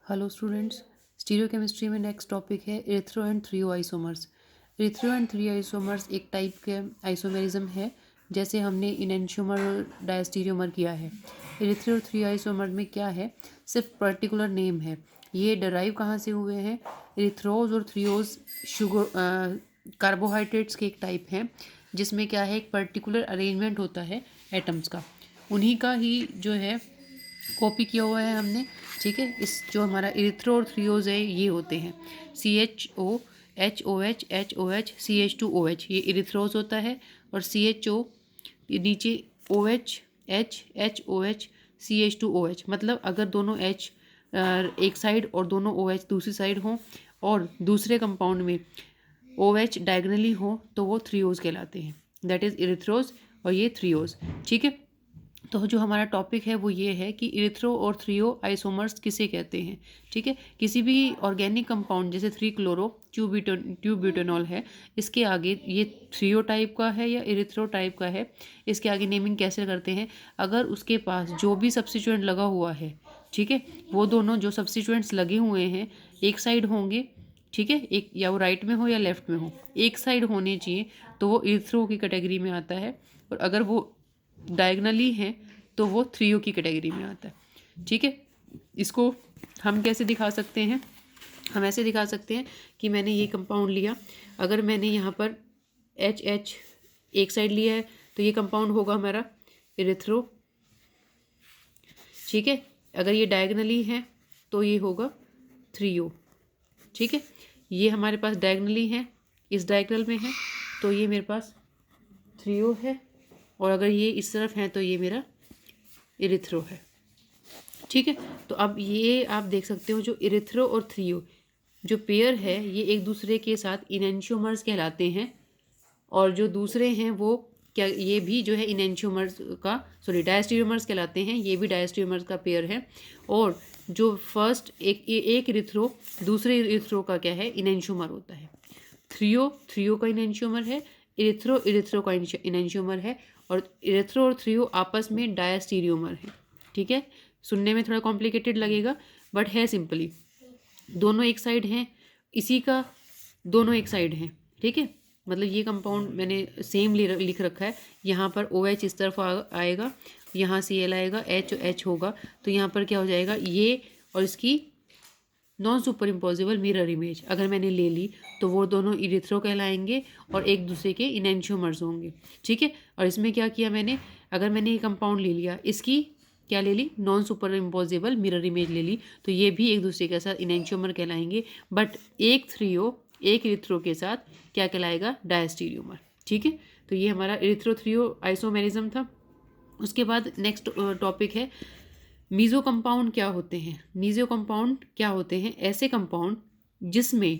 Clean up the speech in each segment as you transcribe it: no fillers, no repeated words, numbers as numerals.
Hello students, stereochemistry में next topic है erythro and threo isomers. Erythro and threo isomers एक type के isomerism है, जैसे हमने इनेंशियोमर और डायस्टीरियोमर किया है। इरिथ्रो और थ्रियो आइसोमर में क्या है, सिर्फ पर्टिकुलर नेम है। ये डराइव कहाँ से हुए हैं? इरिथ्रोज और थ्रियोज शुगर कार्बोहाइड्रेट्स के एक टाइप हैं, जिसमें क्या है, एक पर्टिकुलर अरेंजमेंट होता है एटम्स का। उन्हीं का ही जो है कॉपी किया हुआ है हमने। ठीक है, इस जो हमारा इरिथ्रो और थ्रियोज है ये होते हैं CHO HOH HOH CH2OH, ये इरिथ्रोज होता है। और CHO नीचे OH HHOH CH2OH, मतलब अगर दोनों H एक साइड और दोनों OH दूसरी साइड हों और दूसरे कंपाउंड में OH डायगनली हो तो वो थ्रियोज कहलाते हैं। दैट इज़ इरिथ्रोज और ये थ्रियोज। ठीक है, तो जो हमारा टॉपिक है वो ये है कि इरिथ्रो और थ्रियो आइसोमर्स किसे कहते हैं। ठीक है, किसी भी ऑर्गेनिक कंपाउंड जैसे 3-क्लोरो ट्यूब्यूटेनॉल है, इसके आगे ये थ्रियो टाइप का है या इरिथ्रो टाइप का है, इसके आगे नेमिंग कैसे करते हैं? अगर उसके पास जो भी सब्स्टिट्यूएंट लगा हुआ है, ठीक है, वो दोनों जो सब्स्टिट्यूएंट्स लगे हुए हैं एक साइड होंगे। ठीक है, एक या वो राइट में हो या लेफ्ट में हो, एक साइड होने चाहिए तो वो इरिथ्रो की कैटेगरी में आता है। और अगर वो डायगनली हैं तो वो थ्रियो की कैटेगरी में आता है। ठीक है, इसको हम कैसे दिखा सकते हैं? हम ऐसे दिखा सकते हैं कि मैंने ये कंपाउंड लिया, अगर मैंने यहाँ पर HH एक साइड लिया है तो ये कंपाउंड होगा हमारा इरिथ्रो। ठीक है, अगर ये डायगनली है तो ये होगा थ्रियो। ठीक है, ये हमारे पास डायगनली है, इस डायगनल में है तो ये मेरे पास थ्रियो है, और अगर ये इस तरफ है तो ये मेरा इरिथ्रो है। ठीक है, तो अब ये आप देख सकते हो जो इरिथ्रो और थ्रियो जो पेयर है ये एक दूसरे के साथ इनेंशियोमर्स कहलाते हैं। और जो दूसरे हैं वो क्या, ये भी जो है इनेंशियोमर्स का डायस्टीरियोमर्स कहलाते हैं, ये भी डायस्टीरियोमर्स का पेयर है। और जो फर्स्ट एक इरिथ्रो दूसरे इरिथ्रो का क्या है, इनेंशियोमर होता है। थ्रियो का इनेंशियोमर है, इरिथ्रो का इनेंशियोमर है, और इरिथ्रो और थ्रियो आपस में डायस्टीरियोमर है। ठीक है, सुनने में थोड़ा कॉम्प्लिकेटेड लगेगा बट है सिंपली, दोनों एक साइड हैं, इसी का दोनों एक साइड हैं। ठीक है, मतलब ये कंपाउंड मैंने सेम लिख रखा है, यहाँ पर OH इस तरफ आएगा, यहाँ Cl आएगा, H होगा, तो यहाँ पर क्या हो जाएगा, ये और इसकी non super impossible mirror image अगर मैंने ले ली तो वो दोनों इरिथ्रो कहलाएंगे और एक दूसरे के इनेंशियोमर्स होंगे। ठीक है, और इसमें क्या किया मैंने, अगर मैंने ये कंपाउंड ले लिया, इसकी क्या ले ली, non super impossible mirror image ले ली, तो ये भी एक दूसरे के साथ इनेंशियोमर कहलाएंगे। बट एक थ्रियो एक इरिथ्रो के साथ क्या कहलाएगा, डायस्टीरियोमर। ठीक है, तो ये हमारा इरिथ्रो थ्रियो आइसोमेरिज्म था। उसके बाद नेक्स्ट टॉपिक है मीज़ो कंपाउंड क्या होते हैं। मीज़ो कंपाउंड क्या होते हैं, ऐसे कंपाउंड जिसमें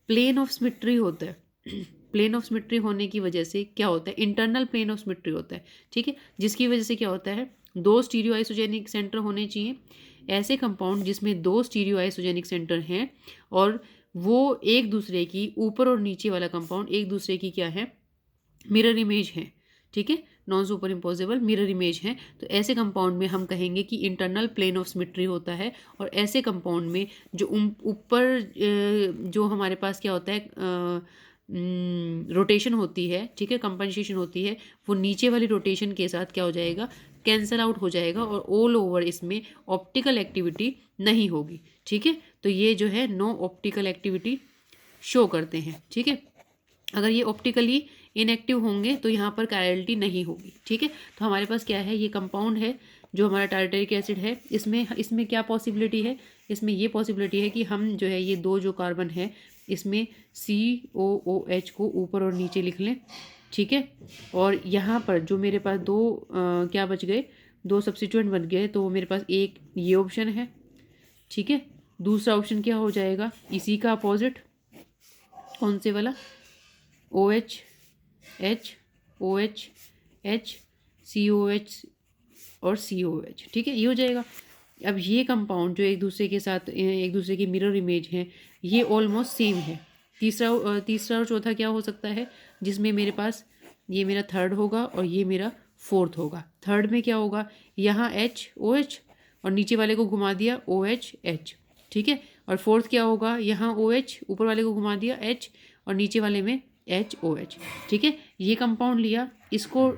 प्लेन ऑफ सिमेट्री होता है। प्लेन ऑफ सिमेट्री होने की वजह से क्या होता है, इंटरनल प्लेन ऑफ सिमेट्री होता है। ठीक है, जिसकी वजह से क्या होता है, दो स्टीरियो आइसोजेनिक सेंटर होने चाहिए। ऐसे कंपाउंड जिसमें दो स्टीरियो आइसोजेनिक सेंटर हैं और वो एक दूसरे की, ऊपर और नीचे वाला कंपाउंड एक दूसरे की क्या है, मिरर इमेज है। ठीक है, non super imposable mirror image है, तो ऐसे कंपाउंड में हम कहेंगे कि इंटरनल प्लेन ऑफ सिमेट्री होता है। और ऐसे कंपाउंड में जो ऊपर जो हमारे पास क्या होता है, रोटेशन होती है, ठीक है, कंपनसेशन होती है, वो नीचे वाली रोटेशन के साथ क्या हो जाएगा, कैंसल आउट हो जाएगा, और ऑल ओवर इसमें ऑप्टिकल एक्टिविटी नहीं होगी। ठीक है, तो ये जो है नो ऑप्टिकल एक्टिविटी शो करते हैं। ठीक है, अगर ये ऑप्टिकली इनएक्टिव होंगे तो यहाँ पर कायरलिटी नहीं होगी। ठीक है, तो हमारे पास क्या है, ये कंपाउंड है जो हमारा टारटेरिक एसिड है, इसमें क्या पॉसिबिलिटी है, इसमें ये पॉसिबिलिटी है कि हम जो है ये दो जो कार्बन है इसमें COOH को ऊपर और नीचे लिख लें। ठीक है, और यहाँ पर जो मेरे पास दो क्या बच गए, दो सब्स्टिट्यूएंट बन गए, तो मेरे पास एक ये ऑप्शन है। ठीक है, दूसरा ऑप्शन क्या हो जाएगा, इसी का अपोजिट, कौन से वाला, OH OH COH और COH। ठीक है, ये हो जाएगा। अब ये कंपाउंड जो एक दूसरे के साथ एक दूसरे की मिरर इमेज हैं, ये ऑलमोस्ट सेम है। तीसरा और चौथा क्या हो सकता है, जिसमें मेरे पास ये मेरा थर्ड होगा और ये मेरा फोर्थ होगा। थर्ड में क्या होगा, यहाँ HOH और नीचे वाले को घुमा दिया OH H। ठीक है। और फोर्थ क्या होगा, यहाँ OH ऊपर वाले को घुमा दिया H और नीचे वाले में HOH, ठीक है। ये कंपाउंड लिया, इसको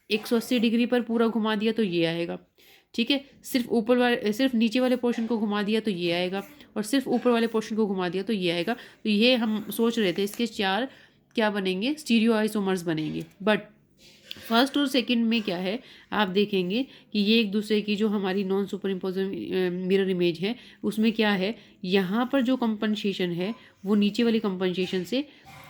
180 डिग्री पर पूरा घुमा दिया तो ये आएगा, ठीक है। सिर्फ नीचे वाले पोर्शन को घुमा दिया तो ये आएगा, और सिर्फ ऊपर वाले पोर्शन को घुमा दिया तो ये आएगा। तो ये हम सोच रहे थे इसके 4 क्या बनेंगे, स्टीरियो आइसोमर्स बनेंगे। बट फर्स्ट और सेकंड में क्या है, आप देखेंगे कि ये एक दूसरे की जो हमारी non super imposing mirror image है उसमें क्या है, यहाँ पर जो कंपनसेशन है वो नीचे वाली कंपनसेशन से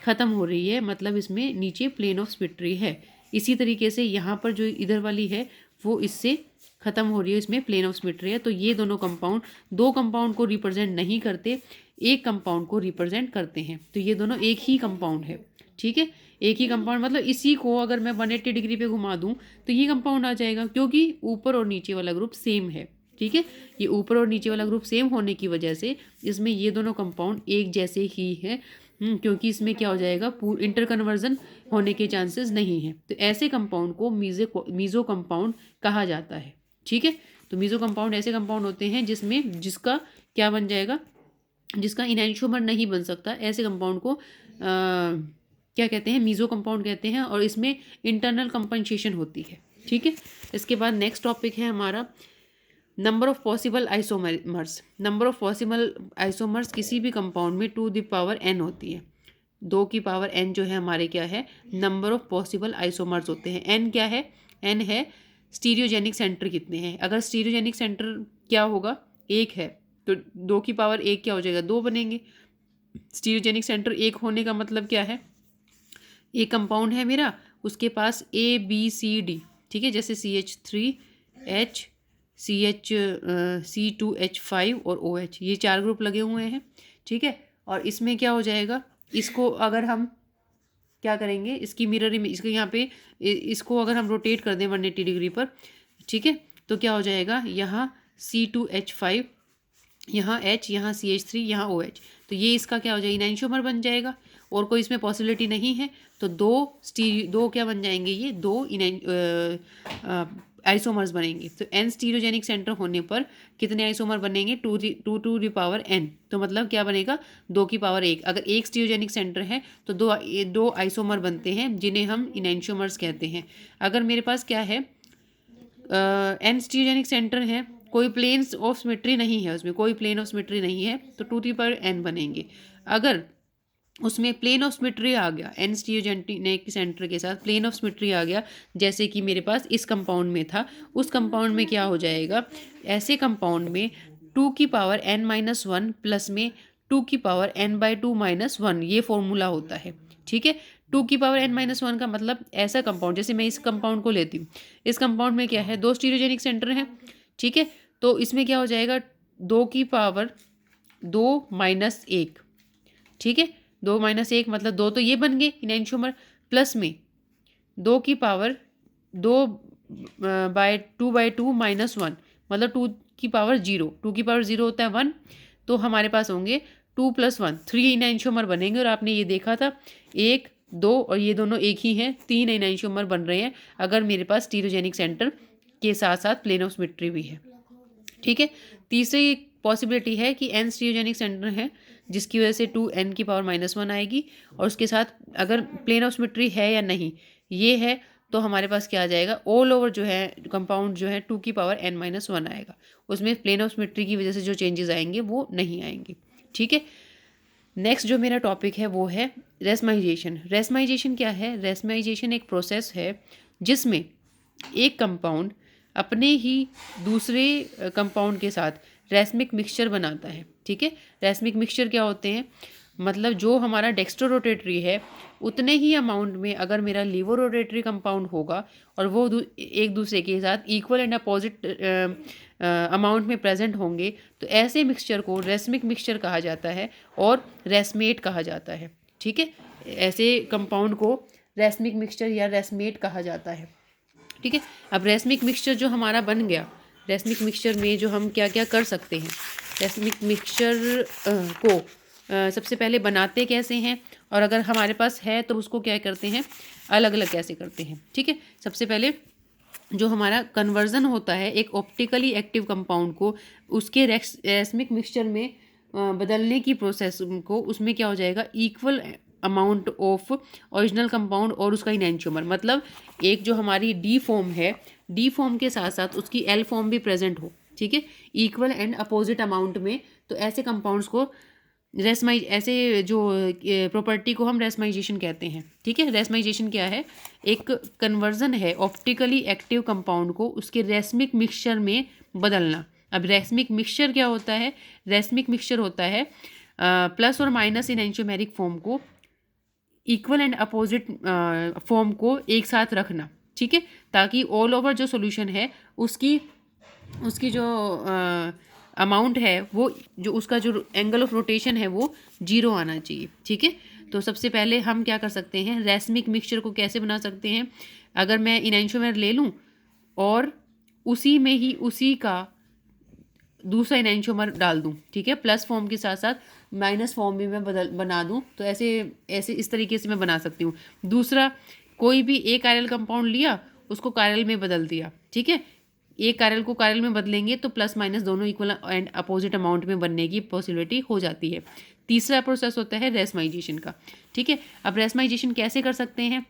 ख़त्म हो रही है, मतलब इसमें नीचे प्लेन ऑफ सिमेट्री है। इसी तरीके से यहाँ पर जो इधर वाली है वो इससे ख़त्म हो रही है, इसमें प्लेन ऑफ सिमेट्री है। तो ये दोनों कंपाउंड, 2 कंपाउंड को रिप्रेजेंट नहीं करते, एक कंपाउंड को रिप्रेजेंट करते हैं। तो ये दोनों एक ही कंपाउंड है, ठीक है। एक ही कंपाउंड मतलब इसी को अगर मैं 180 डिग्री पे घुमा दूं तो ये कंपाउंड आ जाएगा, क्योंकि ऊपर और नीचे वाला ग्रुप सेम है, ठीक है। ये ऊपर और नीचे वाला ग्रुप सेम होने की वजह से इसमें ये दोनों कंपाउंड एक जैसे ही हैं, क्योंकि इसमें क्या हो जाएगा, इंटर कन्वर्जन होने के चांसेस नहीं है। तो ऐसे कंपाउंड को मीज़ो कंपाउंड कहा जाता है, ठीक है। तो मीज़ो कंपाउंड ऐसे कंपाउंड होते हैं जिसका क्या बन जाएगा, जिसका इनैंशियोमर नहीं बन सकता, ऐसे कंपाउंड को क्या कहते हैं, मीज़ो कंपाउंड कहते हैं। और इसमें इंटरनल कंपनसेशन होती है, ठीक है। इसके बाद नेक्स्ट टॉपिक है हमारा number of possible isomers. Number of possible isomers किसी भी कंपाउंड में 2 की पावर n होती है। 2 की पावर n जो है हमारे क्या है, नंबर ऑफ पॉसिबल आइसोमर्स होते हैं। n क्या है, n है स्टीरियोजेनिक सेंटर कितने हैं। अगर स्टीरियोजेनिक सेंटर क्या होगा, 1 है, तो 2 की पावर 1 क्या हो जाएगा, 2 बनेंगे। स्टीरियोजेनिक सेंटर 1 होने का मतलब क्या है, एक कंपाउंड है मेरा, उसके पास ABCD, ठीक है, जैसे CH3H C2H5 और OH, ये 4 ग्रुप लगे हुए हैं, ठीक है। और इसमें क्या हो जाएगा, इसको अगर हम क्या करेंगे, इसकी मिरर इमेज, इसके यहाँ पे इसको अगर हम रोटेट कर दें 180 डिग्री पर, ठीक है, तो क्या हो जाएगा, यहाँ C2H5, यहाँ H, यहाँ CH3, यहाँ OH, तो ये इसका क्या हो जाएगा, इनैंशियोमर बन जाएगा। और कोई इसमें पॉसिबिलिटी नहीं है, तो दो क्या बन जाएंगे, ये 2 आइसोमर्स बनेंगे। तो n स्टीरियोजेनिक सेंटर होने पर कितने आइसोमर बनेंगे, 2 टू दी पावर n। तो मतलब क्या बनेगा, 2 की पावर 1। अगर एक स्टीरियोजेनिक सेंटर है तो दो आइसोमर बनते हैं जिन्हें हम इनैंशियोमर्स कहते हैं। अगर मेरे पास क्या है, n स्टीरियोजेनिक सेंटर है, कोई प्लेन्स ऑफ सिमेट्री नहीं है, उसमें कोई प्लेन ऑफ सिमेट्री नहीं है, तो 2 की पावर n बनेंगे। अगर उसमें प्लेन ऑफ सिमेट्री आ गया, n स्टीरियोजेनिक सेंटर के साथ प्लेन ऑफ सिमेट्री आ गया, जैसे कि मेरे पास इस कंपाउंड में था, उस कंपाउंड में क्या हो जाएगा, ऐसे कंपाउंड में 2 की पावर n-1 प्लस में 2 की पावर n/2 - 1, ये फॉर्मूला होता है, ठीक है। 2 की पावर n-1 का मतलब ऐसा कंपाउंड, जैसे मैं इस कंपाउंड को लेती हूँ, इस कंपाउंड में क्या है, 2 स्टीरियोजेनिक सेंटर हैं, ठीक है। तो इसमें क्या हो जाएगा, 2 की पावर 2 - 1, ठीक है। 2 - 1 मतलब 2 तो ये बन गए इनैंशियोमर, प्लस में 2 की पावर 2/2 - 1 मतलब 2 की पावर 0। 2 की पावर 0 होता है 1, तो हमारे पास होंगे 2 + 1, 3 इनैंशियोमर बनेंगे। और आपने ये देखा था 1, 2 और ये दोनों एक ही हैं, 3 इनैंशियोमर बन रहे हैं अगर मेरे पास स्टीरियोजेनिक सेंटर के साथ साथ प्लेन ऑफ सिमेट्री भी है, ठीक है। तीसरी पॉसिबिलिटी है कि n स्टीरियोजेनिक सेंटर है, जिसकी वजह से 2n की पावर -1 आएगी, और उसके साथ अगर प्लेन ऑफ सिमेट्री है या नहीं ये है, तो हमारे पास क्या आ जाएगा, ऑल ओवर जो है कंपाउंड जो है 2 की पावर n-1 आएगा। उसमें प्लेन ऑफ सिमेट्री की वजह से जो चेंजेस आएंगे वो नहीं आएंगे, ठीक है। नेक्स्ट जो मेरा टॉपिक है वो है रेसमाइजेशन। रेसमाइजेशन क्या है, रेसमाइजेशन एक प्रोसेस है जिसमें एक कंपाउंड अपने ही दूसरे कंपाउंड के साथ रेसमिक मिक्सचर बनाता है, ठीक है। रेसमिक मिक्सचर क्या होते हैं, मतलब जो हमारा डेक्स्ट्रो रोटेटरी है उतने ही अमाउंट में अगर मेरा लीवो रोटेटरी कंपाउंड होगा और वो एक दूसरे के साथ इक्वल एंड अपोजिट अमाउंट में प्रेजेंट होंगे, तो ऐसे मिक्सचर को रेसमिक मिक्सचर कहा जाता है और रेसमेट कहा जाता है, ठीक है। ऐसे कंपाउंड को रेसमिक मिक्सचर या रेसमेट कहा जाता है, ठीक है। अब रेसमिक मिक्सचर जो हमारा बन गया, रेसमिक मिक्सचर में जो हम क्या क्या कर सकते हैं, रेसमिक मिक्सचर को सबसे पहले बनाते कैसे हैं, और अगर हमारे पास है तो उसको क्या करते हैं, अलग अलग कैसे करते हैं, ठीक है। सबसे पहले जो हमारा कन्वर्जन होता है एक ऑप्टिकली एक्टिव कंपाउंड को उसके रेसमिक मिक्सचर में बदलने की प्रोसेस को, उसमें क्या हो जाएगा, equal amount of original compound और उसका इनैंशियोमर। मतलब एक जो हमारी डी फॉर्म है, डी फॉर्म के साथ साथ उसकी एल फॉर्म भी प्रेजेंट हो, ठीक है, इक्वल एंड अपोजिट अमाउंट में। तो ऐसे कंपाउंड्स को ऐसे जो प्रॉपर्टी को हम रेसमाइजेशन कहते हैं, ठीक है। रेसमाइजेशन क्या है, एक कन्वर्जन है ऑप्टिकली एक्टिव कंपाउंड को उसके रेसमिक मिक्सचर में बदलना। अब रेसमिक मिक्सचर क्या होता है, रेसमिक मिक्सचर होता है प्लस और माइनस इनैंशियोमेरिक फॉर्म को इक्वल एंड अपोजिट फॉर्म को एक साथ रखना, ठीक है, ताकि ऑल ओवर जो सॉल्यूशन है उसकी जो अमाउंट है, वो जो उसका जो एंगल ऑफ रोटेशन है वो 0 आना चाहिए, ठीक है। तो सबसे पहले हम क्या कर सकते हैं, रेसमिक मिक्सचर को कैसे बना सकते हैं। अगर मैं इनैंशियोमेर ले लूँ और उसी में ही उसी का दूसरा इनैंशियोमर डाल दूं, ठीक है, प्लस फॉर्म के साथ साथ माइनस फॉर्म भी मैं बना दूं, तो ऐसे इस तरीके से मैं बना सकती हूँ। दूसरा, कोई भी एक कायरल कंपाउंड लिया, उसको कायरल में बदल दिया, ठीक है, एक कायरल को कायरल में बदलेंगे तो प्लस माइनस दोनों इक्वल एंड अपोजिट अमाउंट में बनने की पॉसिबिलिटी हो जाती है। तीसरा प्रोसेस होता है रेसमाइजेशन का, ठीक है। अब रेसमाइजेशन कैसे कर सकते हैं,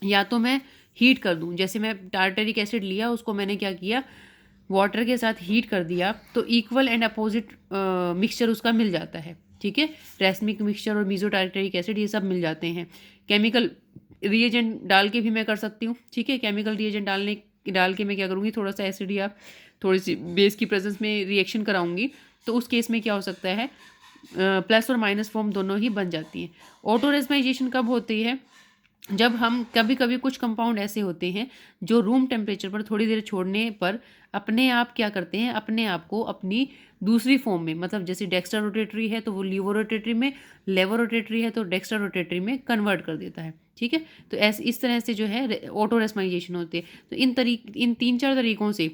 या तो मैं हीट कर दूं, जैसे मैं टार्टरिक एसिड लिया, उसको मैंने क्या किया, वाटर के साथ हीट कर दिया, तो इक्वल एंड अपोजिट मिक्सचर उसका मिल जाता है, ठीक है। रेसमिक मिक्सचर और मीजो टार्टरिक एसिड ये सब मिल जाते हैं। केमिकल रिएजेंट डाल के भी मैं कर सकती हूँ, ठीक है। केमिकल रिएजेंट डाल के मैं क्या करूँगी, थोड़ा सा एसिड या थोड़ी सी बेस की प्रेजेंस में रिएक्शन कराऊंगी, तो उस केस में क्या हो सकता है, प्लस और माइनस फॉर्म दोनों ही बन जाती हैं। ऑटो रेसमाइजेशन कब होती है, जब हम कभी कभी कुछ कंपाउंड ऐसे होते हैं जो रूम टेम्परेचर पर थोड़ी देर छोड़ने पर अपने आप क्या करते हैं, अपने आप को अपनी दूसरी फॉर्म में, मतलब जैसे डेक्स्ट्रा रोटेटरी है तो वो लीवो रोटेटरी में, लेवो रोटेटरी है तो डेक्स्ट्रा रोटेटरी में कन्वर्ट कर देता है, ठीक है। तो ऐसे इस तरह से जो है ऑटो रेसमाइजेशन होती है। तो इन 3-4 तरीकों से,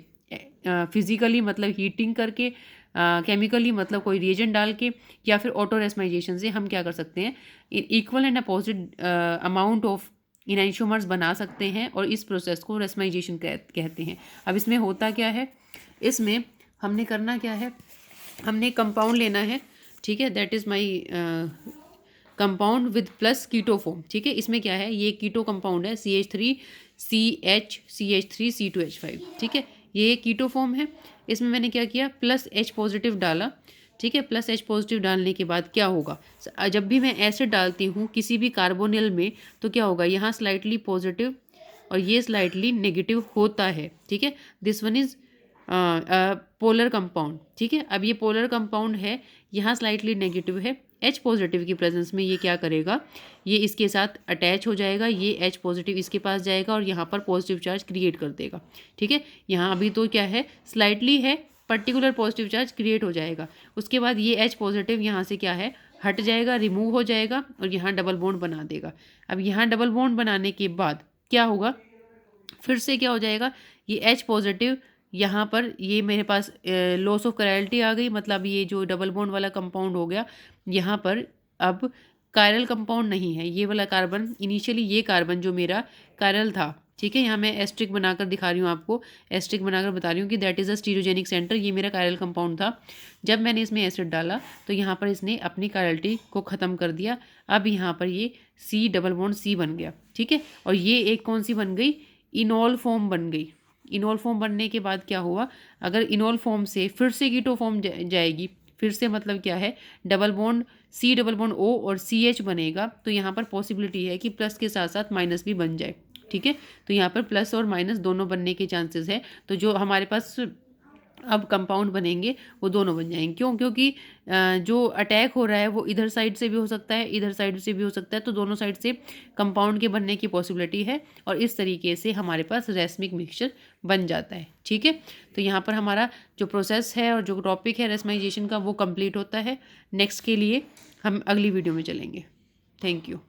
फिजिकली मतलब हीटिंग करके, केमिकली मतलब कोई रिएजेंट डाल के, या फिर ऑटो रेसमाइजेशन से हम क्या कर सकते हैं, equal and opposite amount of enantiomers बना सकते हैं, और इस प्रोसेस को रेसमाइजेशन कहते हैं। अब इसमें होता क्या है, इसमें हमने करना क्या है, हमने कंपाउंड लेना है, ठीक है, that is my compound with plus keto form, ठीक है। इसमें क्या है, ये कीटो कंपाउंड है, CH3CH3C2H5, ठीक है, ये कीटो फॉर्म है। इसमें मैंने क्या किया, प्लस H पॉजिटिव डाला, ठीक है। प्लस H पॉजिटिव डालने के बाद क्या होगा, जब भी मैं एसिड डालती हूँ किसी भी कार्बोनिल में, तो क्या होगा, यहाँ स्लाइटली पॉजिटिव और ये स्लाइटली नेगेटिव होता है, ठीक है। This one is polar compound, ठीक है। अब ये पोलर कंपाउंड है, यहाँ स्लाइटली नेगेटिव है, H पॉजिटिव की प्रेजेंस में ये क्या करेगा, ये इसके साथ अटैच हो जाएगा, ये H पॉजिटिव इसके पास जाएगा और यहाँ पर पॉजिटिव चार्ज क्रिएट कर देगा, ठीक है। यहाँ अभी तो क्या है, स्लाइटली है, पर्टिकुलर पॉजिटिव चार्ज क्रिएट हो जाएगा। उसके बाद ये H पॉजिटिव यहाँ से क्या है, हट जाएगा, रिमूव हो जाएगा और यहाँ डबल बॉन्ड बना देगा। अब यहाँ डबल बॉन्ड बनाने के बाद क्या होगा, फिर से क्या हो जाएगा, ये H पॉजिटिव यहाँ पर, ये मेरे पास लॉस ऑफ कायरलिटी आ गई, मतलब ये जो डबल बॉन्ड वाला कंपाउंड हो गया, यहाँ पर अब कायरल कंपाउंड नहीं है ये वाला कार्बन, इनिशियली ये कार्बन जो मेरा कायरल था, ठीक है। यहाँ मैं एस्ट्रिक बनाकर दिखा रही हूँ आपको, एस्ट्रिक बनाकर बता रही हूँ कि that is a stereogenic centre, ये मेरा कायरल कंपाउंड था। जब मैंने इसमें एसिड डाला तो यहाँ पर इसने अपनी कायरलिटी को ख़त्म कर दिया। अब यहाँ पर ये C डबल बॉन्ड C बन गया, ठीक है। और ये एक कौन सी बन गई, इनॉल फॉर्म बन गई। इनॉल फॉर्म बनने के बाद क्या हुआ, अगर इनॉल फॉर्म से फिर से कीटो फॉर्म जाएगी, फिर से मतलब क्या है, double bond C double bond O और CH बनेगा, तो यहाँ पर पॉसिबिलिटी है कि प्लस के साथ साथ माइनस भी बन जाए, ठीक है। तो यहाँ पर प्लस और माइनस दोनों बनने के चांसेस है। तो जो हमारे पास अब कंपाउंड बनेंगे वो दोनों बन जाएंगे, क्यों, क्योंकि जो अटैक हो रहा है वो इधर साइड से भी हो सकता है, इधर साइड से भी हो सकता है, तो दोनों साइड से कंपाउंड के बनने की पॉसिबिलिटी है, और इस तरीके से हमारे पास रेसमिक मिक्सचर बन जाता है, ठीक है। तो यहाँ पर हमारा जो प्रोसेस है और जो टॉपिक है रेसमाइजेशन का वो कंप्लीट होता है। नेक्स्ट के लिए हम अगली वीडियो में चलेंगे। Thank you.